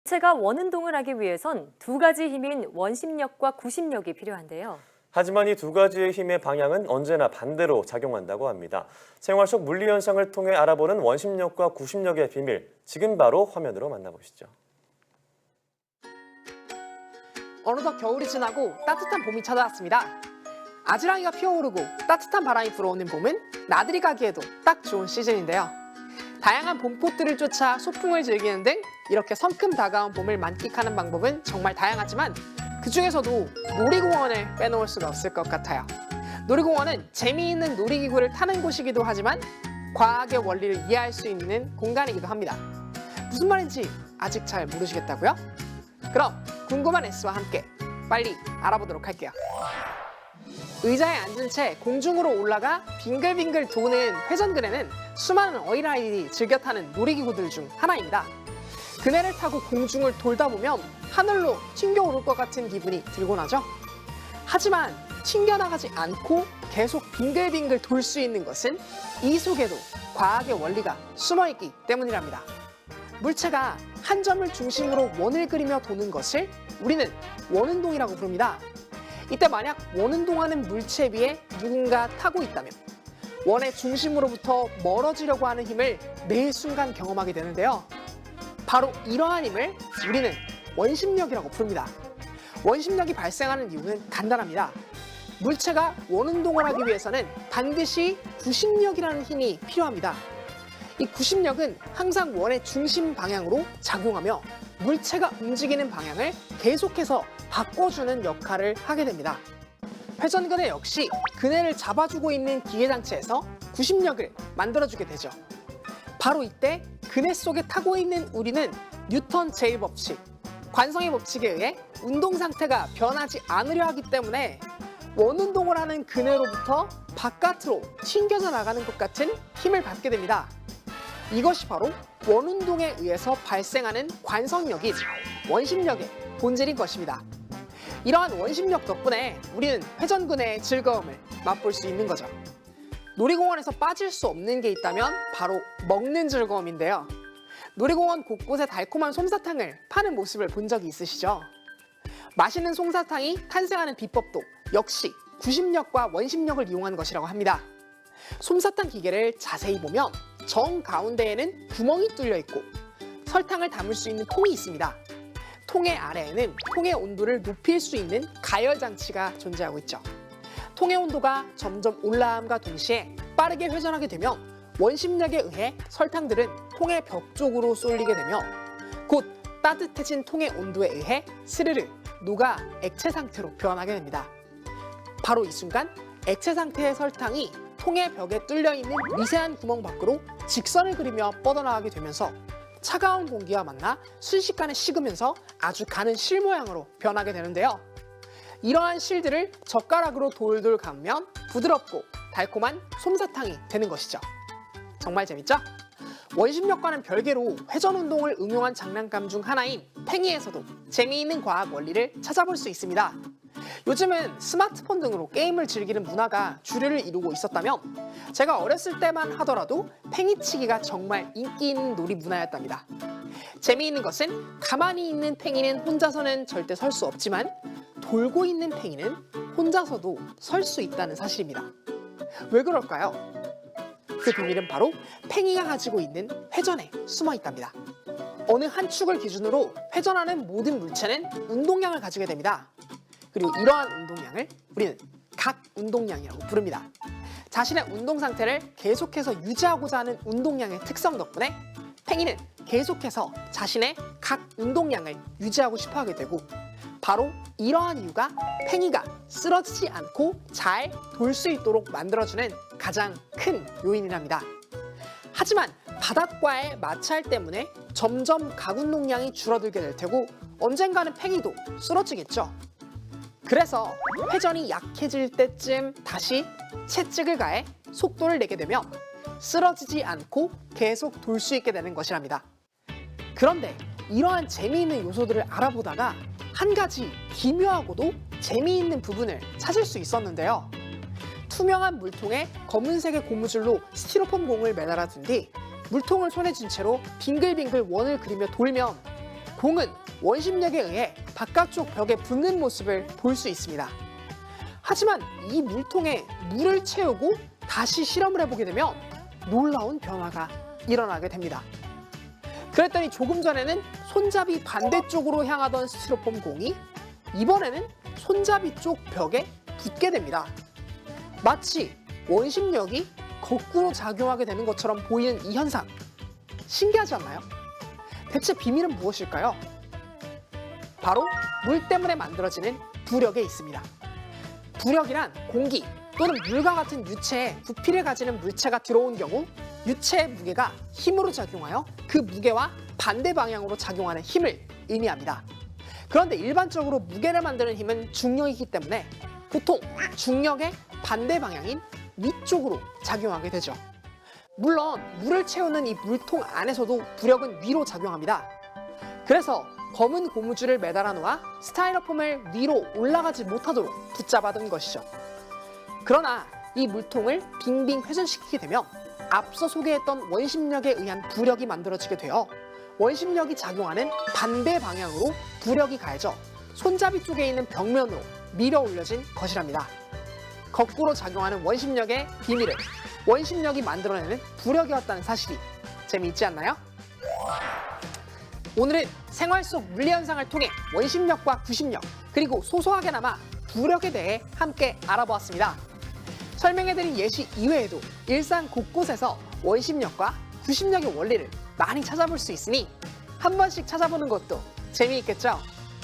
물체가 원운동을 하기 위해선 두 가지 힘인 원심력과 구심력이 필요한데요. 하지만 이 두 가지의 힘의 방향은 언제나 반대로 작용한다고 합니다. 생활 속 물리 현상을 통해 알아보는 원심력과 구심력의 비밀, 지금 바로 화면으로 만나보시죠. 어느덧 겨울이 지나고 따뜻한 봄이 찾아왔습니다. 아지랑이가 피어오르고 따뜻한 바람이 불어오는 봄은 나들이 가기에도 딱 좋은 시즌인데요. 다양한 봄꽃들을 쫓아 소풍을 즐기는 등 이렇게 성큼 다가온 봄을 만끽하는 방법은 정말 다양하지만 그중에서도 놀이공원을 빼놓을 수가 없을 것 같아요. 놀이공원은 재미있는 놀이기구를 타는 곳이기도 하지만 과학의 원리를 이해할 수 있는 공간이기도 합니다. 무슨 말인지 아직 잘 모르시겠다고요? 그럼 궁금한 S와 함께 빨리 알아보도록 할게요. 의자에 앉은 채 공중으로 올라가 빙글빙글 도는 회전그네는 수많은 어린아이들이 즐겨 타는 놀이기구들 중 하나입니다. 그네를 타고 공중을 돌다 보면 하늘로 튕겨오를 것 같은 기분이 들곤 하죠. 하지만 튕겨나가지 않고 계속 빙글빙글 돌 수 있는 것은 이 속에도 과학의 원리가 숨어있기 때문이랍니다. 물체가 한 점을 중심으로 원을 그리며 도는 것을 우리는 원운동이라고 부릅니다. 이때 만약 원운동하는 물체 위에 누군가 타고 있다면 원의 중심으로부터 멀어지려고 하는 힘을 매 순간 경험하게 되는데요. 바로 이러한 힘을 우리는 원심력이라고 부릅니다. 원심력이 발생하는 이유는 간단합니다. 물체가 원운동을 하기 위해서는 반드시 구심력이라는 힘이 필요합니다. 이 구심력은 항상 원의 중심 방향으로 작용하며 물체가 움직이는 방향을 계속해서 바꿔주는 역할을 하게 됩니다. 회전그네 역시 그네를 잡아주고 있는 기계장치에서 구심력을 만들어주게 되죠. 바로 이때 그네 속에 타고 있는 우리는 뉴턴 제1법칙, 관성의 법칙에 의해 운동 상태가 변하지 않으려 하기 때문에 원운동을 하는 그네로부터 바깥으로 튕겨져 나가는 것 같은 힘을 받게 됩니다. 이것이 바로 원운동에 의해서 발생하는 관성력인 원심력의 본질인 것입니다. 이러한 원심력 덕분에 우리는 회전그네의 즐거움을 맛볼 수 있는 거죠. 놀이공원에서 빠질 수 없는 게 있다면 바로 먹는 즐거움인데요. 놀이공원 곳곳에 달콤한 솜사탕을 파는 모습을 본 적이 있으시죠? 맛있는 솜사탕이 탄생하는 비법도 역시 구심력과 원심력을 이용한 것이라고 합니다. 솜사탕 기계를 자세히 보면 정 가운데에는 구멍이 뚫려 있고 설탕을 담을 수 있는 통이 있습니다. 통의 아래에는 통의 온도를 높일 수 있는 가열 장치가 존재하고 있죠. 통의 온도가 점점 올라감과 동시에 빠르게 회전하게 되면 원심력에 의해 설탕들은 통의 벽 쪽으로 쏠리게 되며 곧 따뜻해진 통의 온도에 의해 스르르 녹아 액체 상태로 변하게 됩니다. 바로 이 순간 액체 상태의 설탕이 통의 벽에 뚫려 있는 미세한 구멍 밖으로 직선을 그리며 뻗어나가게 되면서 차가운 공기와 만나 순식간에 식으면서 아주 가는 실 모양으로 변하게 되는데요. 이러한 실들을 젓가락으로 돌돌 감으면 부드럽고 달콤한 솜사탕이 되는 것이죠. 정말 재밌죠? 원심력과는 별개로 회전 운동을 응용한 장난감 중 하나인 팽이에서도 재미있는 과학 원리를 찾아볼 수 있습니다. 요즘은 스마트폰 등으로 게임을 즐기는 문화가 주류를 이루고 있었다면 제가 어렸을 때만 하더라도 팽이치기가 정말 인기 있는 놀이 문화였답니다. 재미있는 것은 가만히 있는 팽이는 혼자서는 절대 설 수 없지만 돌고 있는 팽이는 혼자서도 설 수 있다는 사실입니다. 왜 그럴까요? 그 비밀은 바로 팽이가 가지고 있는 회전에 숨어 있답니다. 어느 한 축을 기준으로 회전하는 모든 물체는 운동량을 가지게 됩니다. 그리고 이러한 운동량을 우리는 각 운동량이라고 부릅니다. 자신의 운동 상태를 계속해서 유지하고자 하는 운동량의 특성 덕분에 팽이는 계속해서 자신의 각 운동량을 유지하고 싶어 하게 되고 바로 이러한 이유가 팽이가 쓰러지지 않고 잘 돌 수 있도록 만들어주는 가장 큰 요인이랍니다. 하지만 바닥과의 마찰 때문에 점점 각 운동량이 줄어들게 될 테고 언젠가는 팽이도 쓰러지겠죠. 그래서 회전이 약해질 때쯤 다시 채찍을 가해 속도를 내게 되며 쓰러지지 않고 계속 돌 수 있게 되는 것이랍니다. 그런데 이러한 재미있는 요소들을 알아보다가 한 가지 기묘하고도 재미있는 부분을 찾을 수 있었는데요. 투명한 물통에 검은색의 고무줄로 스티로폼 공을 매달아 둔 뒤 물통을 손에 쥔 채로 빙글빙글 원을 그리며 돌면 공은 원심력에 의해 바깥쪽 벽에 붙는 모습을 볼 수 있습니다. 하지만 이 물통에 물을 채우고 다시 실험을 해보게 되면 놀라운 변화가 일어나게 됩니다. 그랬더니 조금 전에는 손잡이 반대쪽으로 향하던 스티로폼 공이 이번에는 손잡이 쪽 벽에 붙게 됩니다. 마치 원심력이 거꾸로 작용하게 되는 것처럼 보이는 이 현상, 신기하지 않나요? 대체 비밀은 무엇일까요? 바로 물 때문에 만들어지는 부력에 있습니다. 부력이란 공기 또는 물과 같은 유체에 부피를 가지는 물체가 들어온 경우 유체의 무게가 힘으로 작용하여 그 무게와 반대 방향으로 작용하는 힘을 의미합니다. 그런데 일반적으로 무게를 만드는 힘은 중력이기 때문에 보통 중력의 반대 방향인 위쪽으로 작용하게 되죠. 물론 물을 채우는 이 물통 안에서도 부력은 위로 작용합니다. 그래서 검은 고무줄을 매달아 놓아 스타이로폼을 위로 올라가지 못하도록 붙잡아둔 것이죠. 그러나 이 물통을 빙빙 회전시키게 되면 앞서 소개했던 원심력에 의한 부력이 만들어지게 되어 원심력이 작용하는 반대 방향으로 부력이 가해져 손잡이 쪽에 있는 벽면으로 밀어 올려진 것이랍니다. 거꾸로 작용하는 원심력의 비밀은 원심력이 만들어내는 부력이었다는 사실이 재미있지 않나요? 오늘은 생활 속 물리 현상을 통해 원심력과 구심력 그리고 소소하게나마 부력에 대해 함께 알아보았습니다. 설명해드린 예시 이외에도 일상 곳곳에서 원심력과 구심력의 원리를 많이 찾아볼 수 있으니 한 번씩 찾아보는 것도 재미있겠죠?